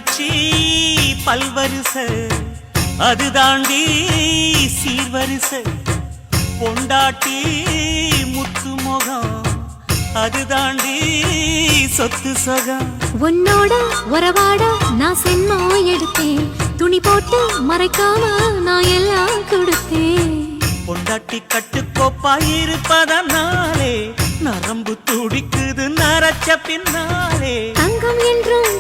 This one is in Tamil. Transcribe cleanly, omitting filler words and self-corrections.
மீனாட்சி பல்வரிச அது தாண்டி சீர்வரிச பொண்டாட்டி முத்து முகம் அது தாண்டி சொத்து சொகம் உன்னோட உறவாட நான் சென்மோ எடுத்தேன் துணி போட்டு மறைக்காம நான் எல்லாம் கொடுத்தேன் பொண்டாட்டி கட்டுக்கோப்பாயிருப்பதனாலே நரம்பு துடிக்குது நரச்ச பின்னாலே தங்கம் என்றும்